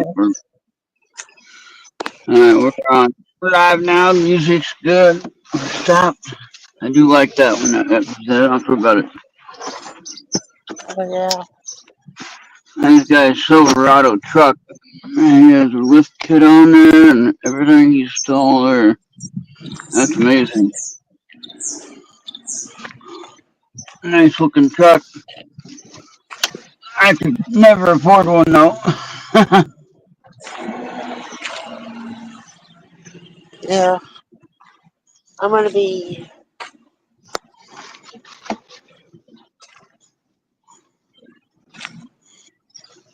stop. Alright, we're on. We're live now. The music's good. Stop. I do like that one. I don't feel about it. Oh, yeah. And this guy's Silverado truck. Man, he has a lift kit on there and everything he's stole there. That's amazing. Nice looking truck. I could never afford one though. Yeah. I'm going to be.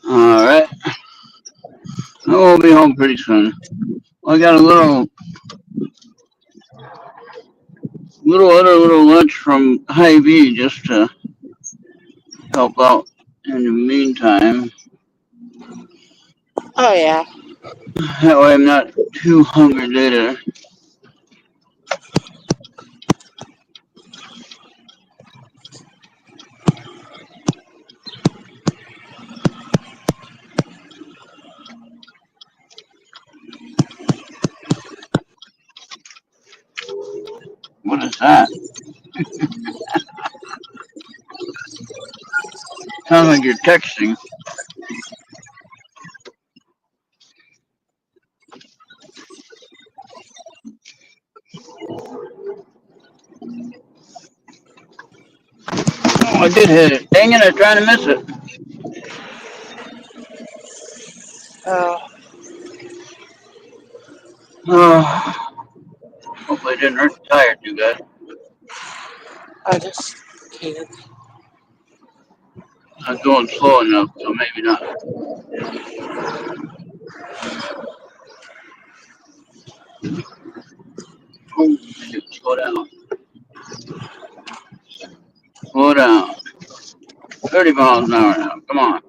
Alright. We'll be home pretty soon. I got a little lunch from Hy-Vee just to help out in the meantime. Oh, yeah. That way I'm not too hungry later. What is that? Sounds like you're texting. Oh, I did hit it. Dang it, I was trying to miss it. Oh, Oh, hopefully I didn't hurt the tire too bad. I just can't. I was going slow enough, so maybe not. Oh, shoot, slow down. Slow down. 30 miles an hour now. Come on.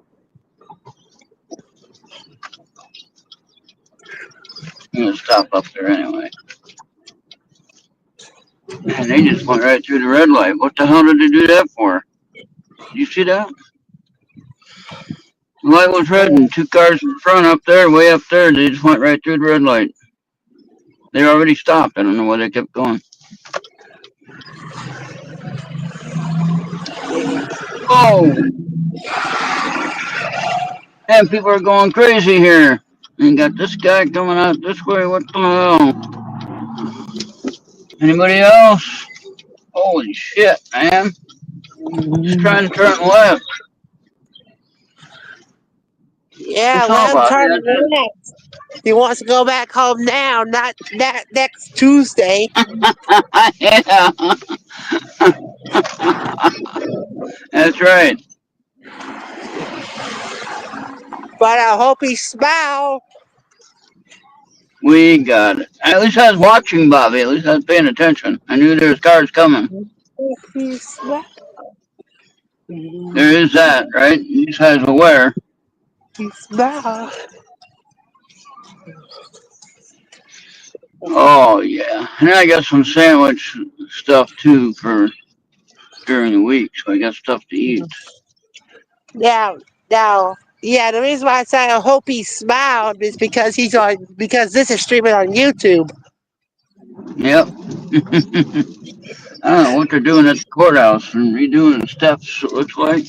I'm going to stop up there anyway. Man, they just went right through the red light. What the hell did they do that for? You see that? The light was red and two cars in front up there, way up there, they just went right through the red light. They already stopped. I don't know why they kept going. Oh! Man, people are going crazy here. And got this guy coming out this way. What the hell? Anybody else? Holy shit, man. He's trying to turn left. Yeah, It's all let him about turn it. next. He wants to go back home now, not next Tuesday. Yeah. That's right. But I hope he smiles. We got it. At least I was watching Bobby. At least I was paying attention. I knew there was cars coming. He smiles. There is that, right? He guys aware. He smiles. Oh yeah. And I got some sandwich stuff too for during the week, so I got stuff to eat. Now, yeah. The reason why I say I hope he smiled is because because this is streaming on YouTube. Yep. I don't know what they're doing at the courthouse and redoing the steps, it looks like.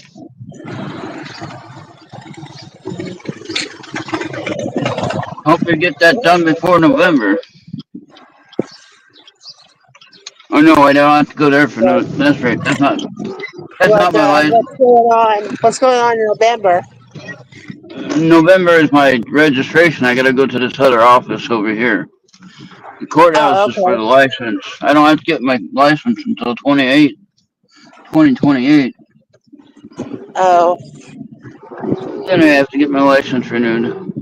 Hope they get that done before November. Oh no, I don't have to go there for no. That's right. That's not my license. What's going on? What's going on in November? November is my registration. I gotta go to this other office over here. The courthouse Oh, is for the license. I don't have to get my license until 2028. Oh, Then I have to get my license renewed.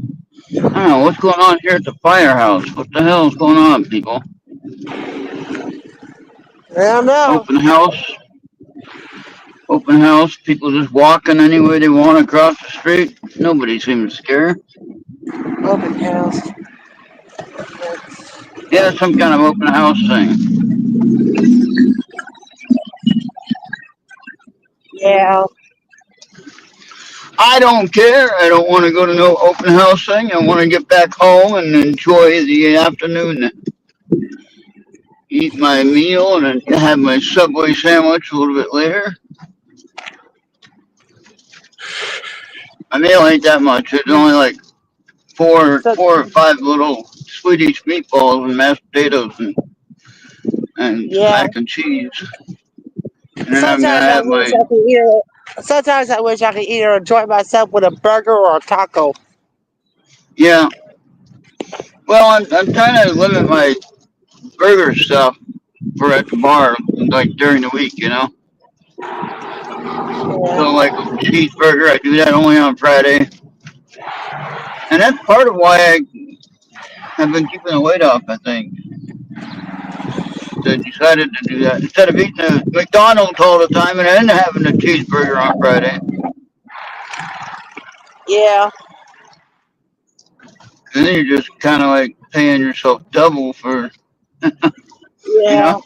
I don't know what's going on here at the firehouse. What the hell is going on, people? I don't know. Open house. Open house. People just walking any way they want across the street. Nobody seems scared. Open house. Yeah, some kind of open house thing. Yeah. I don't care. I don't want to go to no open house thing. I want to get back home and enjoy the afternoon, eat my meal, and then have my Subway sandwich a little bit later. My meal ain't that much. It's only like So, four or five little Swedish meatballs and mashed potatoes and yeah. mac and cheese. And then I'm gonna Sometimes I have wish my I could either. Sometimes I wish I could either enjoy myself with a burger or a taco. yeah. Well, I'm trying to limit my burger stuff for at the bar, like during the week, you know. So Yeah. like a cheeseburger, I do that only on Friday, and that's part of why I have been keeping the weight off. I think I decided to do that instead of eating a McDonald's all the time and then having a cheeseburger on Friday. Yeah. And then you're just kind of like paying yourself double for, you know. Yeah.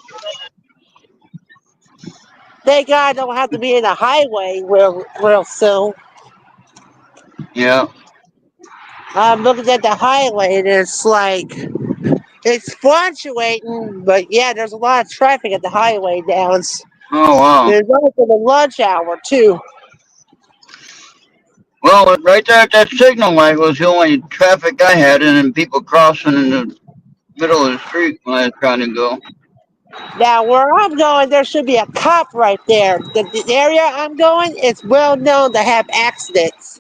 Thank God I don't have to be in the highway real soon. Yeah. I'm looking at the highway and it's like it's fluctuating, but yeah, there's a lot of traffic at the highway now. Oh wow. It's only for the lunch hour too. Well, right there at that signal light was the only traffic I had, and then people crossing in the middle of the street when I was trying to go. Now, where I'm going, there should be a cop right there. The area I'm going, it's well known to have accidents.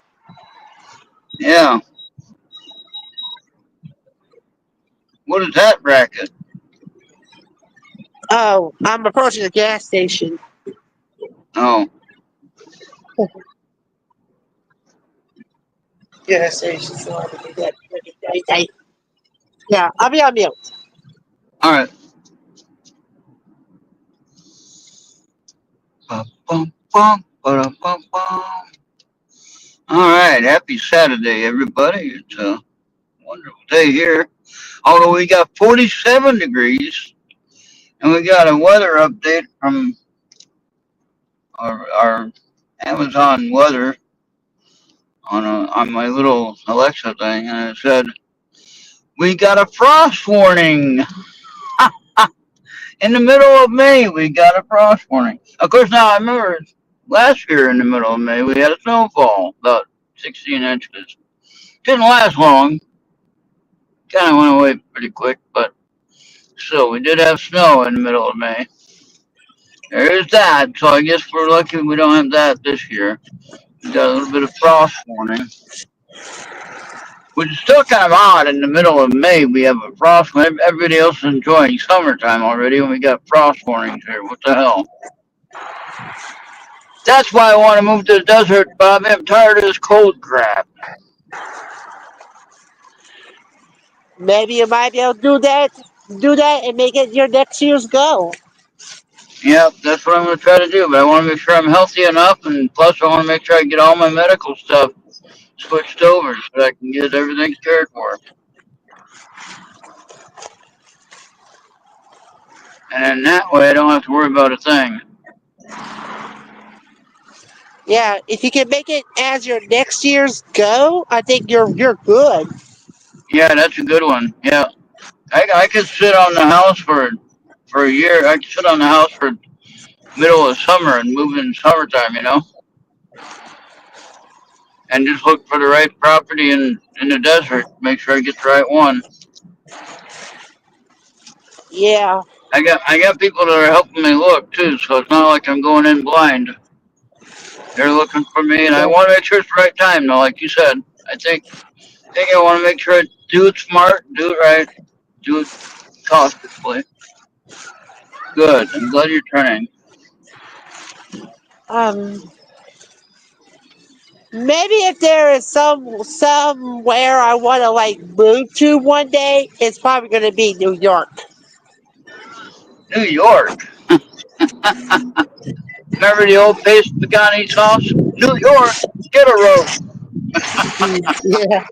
Yeah. What is that racket? Oh, I'm approaching the gas station. Oh. Gas station, so I'm gonna do that. Yeah, I'll be on mute. All right. Bum, bum, bum, ba-dum, bum, bum. All right. Happy Saturday, everybody. It's a wonderful day here. Although we got 47 degrees, and we got a weather update from our Amazon weather on my little Alexa thing, and it said we got a frost warning in the middle of May. We got a frost warning. Of course, now I remember last year in the middle of May we had a snowfall about 16 inches. Didn't last long. Kind of went away pretty quick, but still, we did have snow in the middle of May. There is that. So I guess we're lucky we don't have that this year. We got a little bit of frost warning, which is still kind of odd. In the middle of May, we have a frost warning. Everybody else is enjoying summertime already, and we got frost warnings here. What the hell? That's why I want to move to the desert, Bob. I'm tired of this cold crap. Maybe you might be able to do that, and make it your next year's goal. Yep, that's what I'm going to try to do. But I want to make sure I'm healthy enough, and plus I want to make sure I get all my medical stuff switched over so that I can get everything cared for. And then that way I don't have to worry about a thing. Yeah, if you can make it as your next year's goal, I think you're good. Yeah, that's a good one. Yeah, I could sit on the house for a year. I could sit on the house for middle of summer and move in summertime, you know, and just look for the right property in the desert. Make sure I get the right one. Yeah, I got people that are helping me look too, so it's not like I'm going in blind. They're looking for me, and I yeah, want to make sure it's the right time. Though, like you said, I think I want to make sure I do it smart, do it right, do it cautiously. Good. I'm glad you're turning. um, maybe if there is somewhere I want to like move to one day, it's probably going to be New York. New York. Remember the old paste pecani sauce? New York, get a rope. Yeah.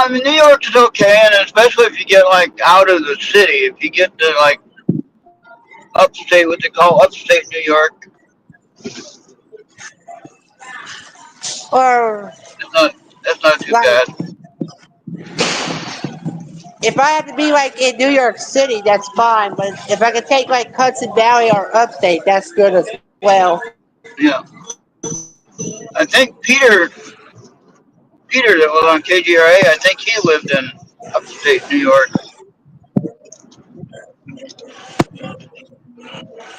I mean, New York is okay, and especially if you get like out of the city, if you get to like upstate, what they call upstate New York, Or it's not that's not too like bad. if I had to be like in New York City, that's fine. But if I could take like Hudson Valley or upstate, that's good as well. Yeah, I think Peter that was on KGRA, I think he lived in upstate New York,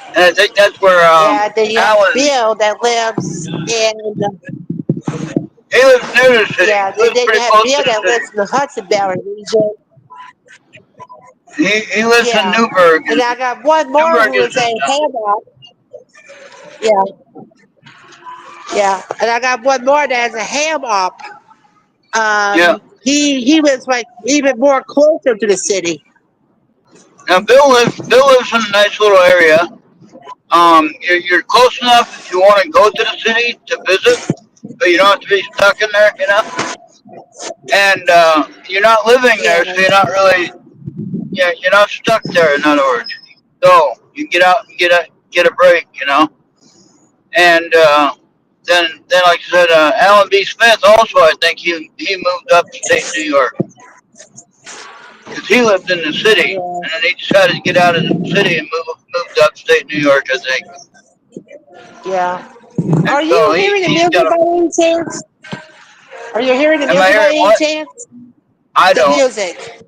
and I think that's where Yeah, then you have Alan Bill that lives in he lives near the city. yeah, He lives then you pretty have close to Bill the that city. lives in the Hudson Valley region. He lives in Yeah, Newburgh, and and I got one more Newburgh who is is a just handout. Yeah, yeah, and I got one more that is a ham op. yeah. He lives like even more closer to the city. Now Bill lives in a nice little area. You're close enough if you want to go to the city to visit, but you don't have to be stuck in there, you know. And you're not living Yeah, there, so you're not really, yeah, you're not stuck there. In other words, so you get out and get a break, you know. And then like I said, Alan B. Smith also, I think he moved upstate New York because he lived in the city, yeah, and then he decided to get out of the city and moved upstate New York, I think. yeah. And Are you so hearing the he's music got a. by any chance? Are you hearing the Am I music by hearing any what? chance? I The don't. music.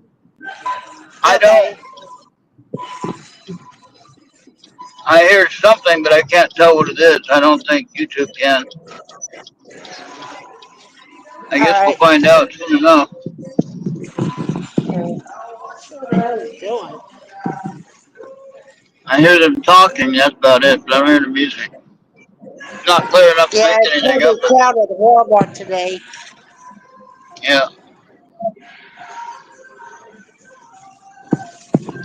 I don't. Okay. I hear something, but I can't tell what it is. I don't think YouTube can. I All guess we'll right. find out soon enough. What the hell is it doing? I hear them talking. That's about it. But I don't hear the music. It's not clear enough to Yeah, make it's anything gonna of be it. crowded at Walmart today. Yeah.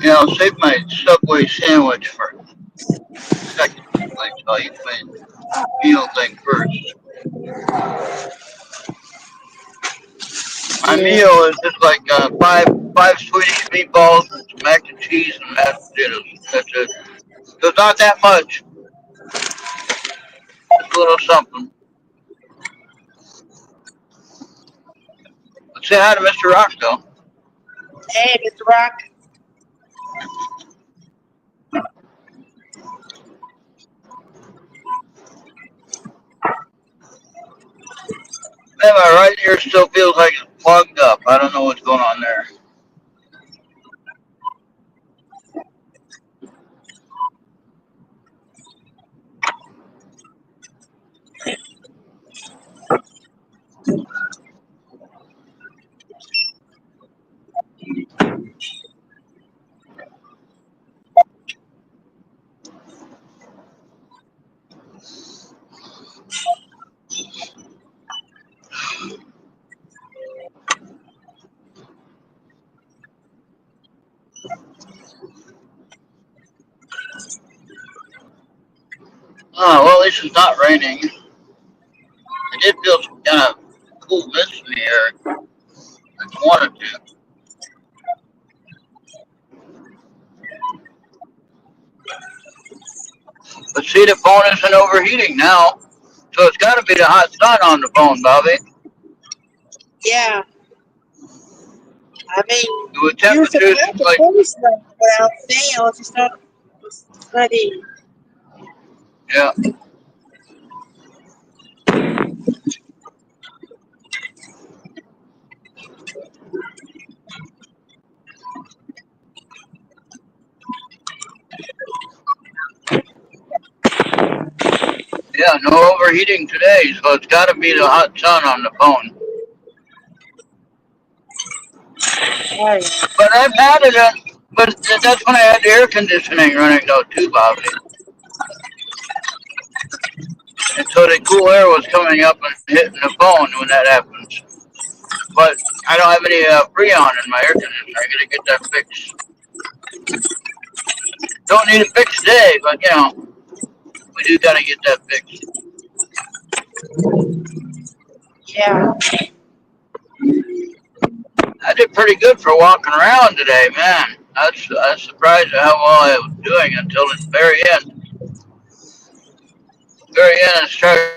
Yeah. I'll save my Subway sandwich for second. Like tell you my meal thing first. My Yeah. meal is just like five Swedish meatballs and some mac and cheese and mashed potatoes. That's it. So it's not that much. Just a little something. Let's say hi to Mr. Roscoe. Hey, Mr. Rock. Man, my right ear still feels like it's plugged up. I don't know what's going on there. Oh, well, at least it's not raining. It did feel some kind of cool mist in the air. I wanted to. But see, the phone isn't overheating now. So it's got to be the hot sun on the phone, Bobby. Yeah. I mean, The you're temperatures, supposed to like, post them without fail. It's just not study. yeah, yeah, no overheating today. So it's got to be the hot sun on the phone. Right. But I've had it, but that's when I had the air conditioning running though, too, Bobby. And so the cool air was coming up and hitting the phone when that happens. But I don't have any Freon in my air conditioner. I gotta get that fixed. Don't need it fixed today, but we do gotta get that fixed. Yeah. I did pretty good for walking around today, man. I was surprised at how well I was doing until the very end. Very end, I started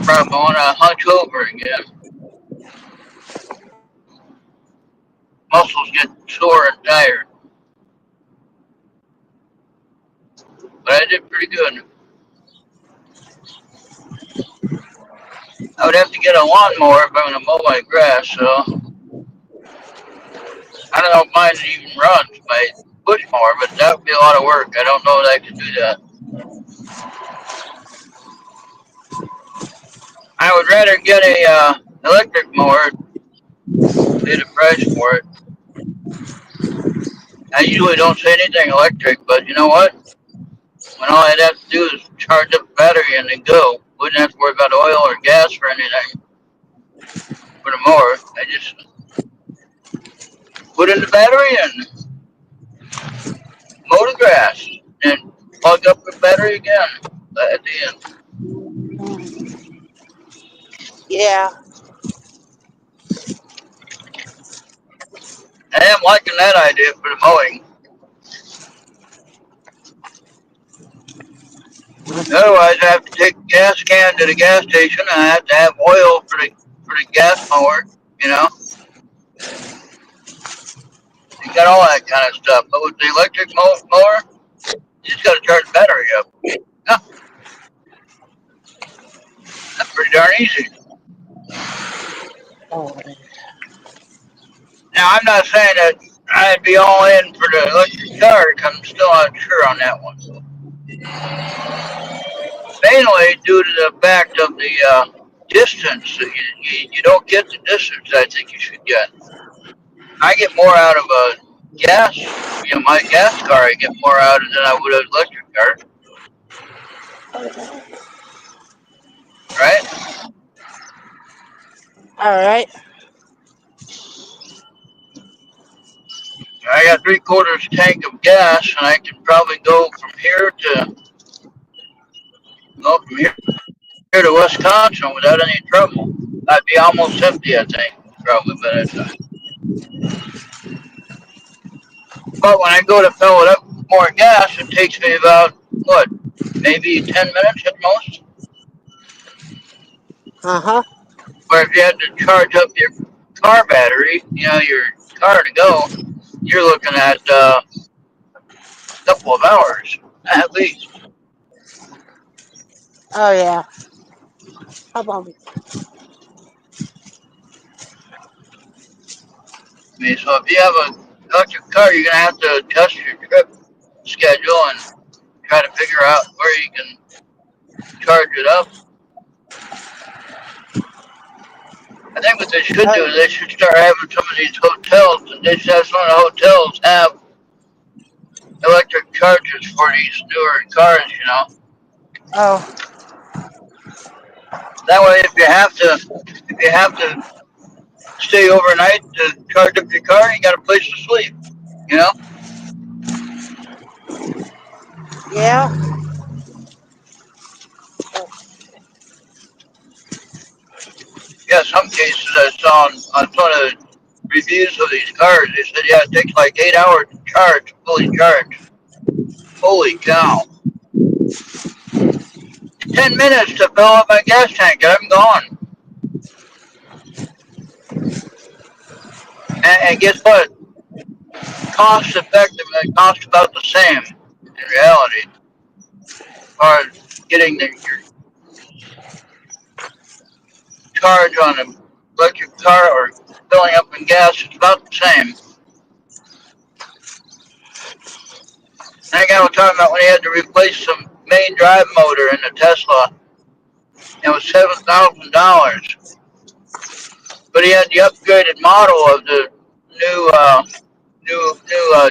from I want to hunch over again. Muscles get sore and tired, but I did pretty good. I would have to get a lawnmower if I'm going to mow my grass, so I don't know if mine even runs my bush mower, but that would be a lot of work. I don't know that I could do that. I would rather get a electric mower, pay the price for it. I usually don't say anything electric, but you know what? When all I'd have to do is charge up the battery and then go, wouldn't have to worry about oil or gas for anything for the mower. I just put in the battery and mow the grass and plug up the battery again at the end. Yeah. I am liking that idea for the mowing. Otherwise, I have to take a gas can to the gas station, and I have to have oil for the gas mower. You know, you got all that kind of stuff. But with the electric mower, you just got to charge the battery up. Yeah, that's pretty darn easy. Oh. Now, I'm not saying that I'd be all in for the electric car, because I'm still not sure on that one. Mainly due to the fact of the distance. You don't get the distance I think you should get. I get more out of a gas, my gas car, I get more out of than I would an electric car, right? All right. I got 3/4 tank of gas, and I can probably go from here to Wisconsin without any trouble. I'd be almost empty, I think, probably by that time. But when I go to fill it up with more gas, it takes me about, what, maybe 10 minutes at most? Uh-huh. Where if you had to charge up your car battery, your car to go, you're looking at a couple of hours, at least. Oh, yeah. How about me? I mean, so if you have an electric car, you're going to have to adjust your trip schedule and try to figure out where you can charge it up. I think what they should do is they should start having some of these hotels, and they should have some of the hotels have electric chargers for these newer cars. Oh. That way, if you have to stay overnight to charge up your car, you got a place to sleep. Yeah. Yeah, some cases I saw on some of the reviews of these cars, they said, yeah, it takes like 8 hours to charge, fully charged. Holy cow. 10 minutes to fill up my gas tank and I'm gone. And guess what? Cost effective, it costs about the same in reality. Or getting your charge on an electric car or filling up in gas is about the same. I think I was talking about when he had to replace some main drive motor in the Tesla. It was $7,000. But he had the upgraded model of the new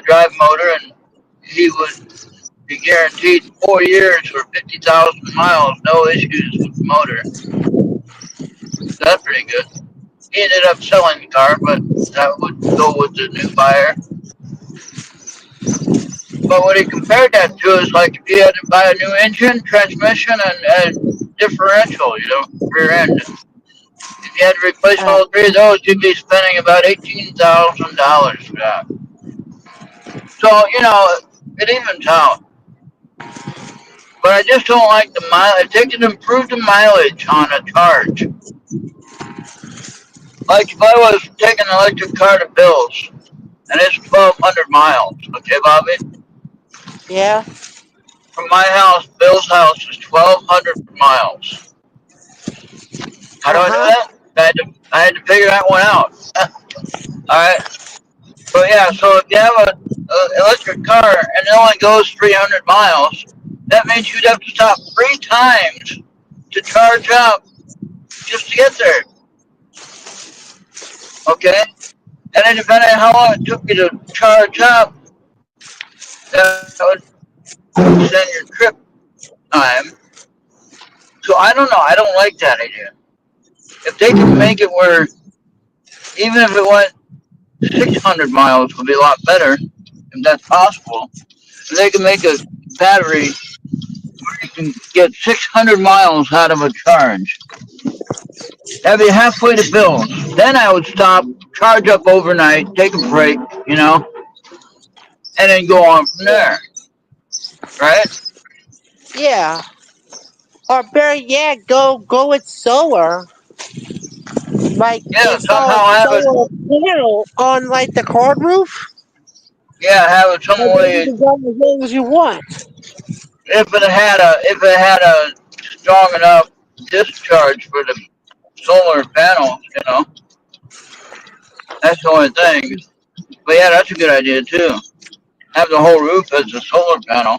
drive motor, and he would be guaranteed 4 years or 50,000 miles, no issues with the motor. So that's pretty good. He ended up selling the car, but that would go with the new buyer. But what he compared that to is like if you had to buy a new engine, transmission, and differential, rear end. If you had to replace all three of those, you'd be spending about $18,000 for that. So, it evens out. But I just don't like the mileage. They can improve the mileage on a charge. Like if I was taking an electric car to Bill's, and it's 1,200 miles, okay, Bobby? Yeah. From my house, Bill's house is 1,200 miles. How do I do that? I had to figure that one out. All right. But yeah, so if you have an electric car and it only goes 300 miles, that means you'd have to stop 3 times to charge up just to get there. Okay? And then depending on how long it took you to charge up, that would extend your trip time. So I don't know. I don't like that idea. If they can make it where, even if it went 600 miles, would be a lot better, if that's possible. If they can make a battery where you can get 600 miles out of a charge, that'd be halfway to Bill's. Then I would stop, charge up overnight, take a break, and then go on from there. Right? Yeah. Or better yet, go with solar. Like Yeah, install somehow a have it. solar panel on like the car roof. Yeah, have it some And then way. you can go as long as you want. If it had a strong enough discharge for the solar panels, that's the only thing. But yeah, that's a good idea too. Have the whole roof as a solar panel.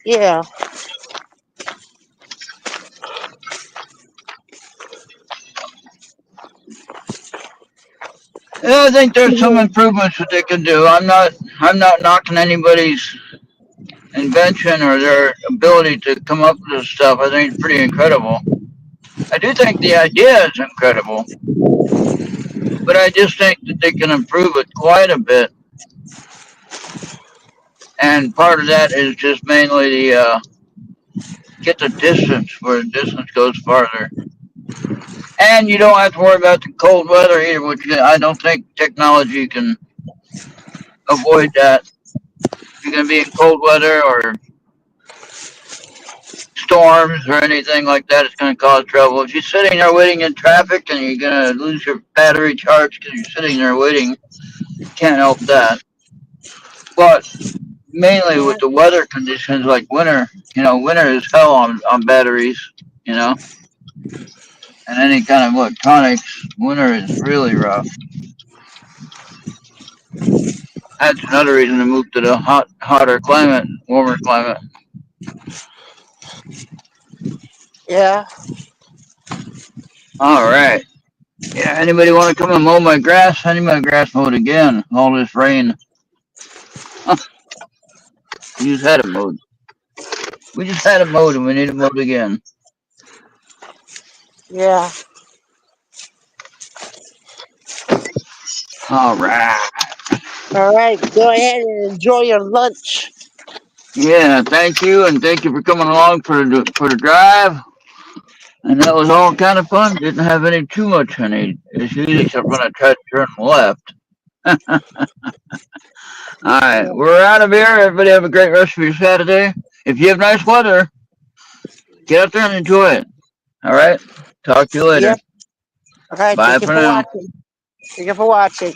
Yeah. Yeah, I think there's some improvements that they can do. I'm not knocking anybody's invention or their ability to come up with this stuff. I think it's pretty incredible. I do think the idea is incredible, but I just think that they can improve it quite a bit. And part of that is just mainly the get the distance where the distance goes farther. And you don't have to worry about the cold weather either, which I don't think technology can avoid that. If you're going to be in cold weather or storms or anything like that, it's going to cause trouble. If you're sitting there waiting in traffic and you're going to lose your battery charge because you're sitting there waiting, you can't help that. But mainly with the weather conditions like winter, winter is hell on batteries, and any kind of electronics, winter is really rough. That's another reason to move to the hotter climate, warmer climate. Yeah. All right. Yeah. Anybody want to come and mow my grass? I need my grass mowed again. All this rain. Huh, we just had it mowed. We just had it mowed, and we need it mowed again. Yeah. All right. All right. Go ahead and enjoy your lunch. Yeah. Thank you, and thank you for coming along for the drive. And that was all kind of fun. Didn't have any too much any issues except when I tried to turn left. All right, we're out of here. Everybody have a great rest of your Saturday. If you have nice weather, get out there and enjoy it. All right. Talk to you later. Yep. Okay. Bye Thank you for for now. watching. Thank you for watching.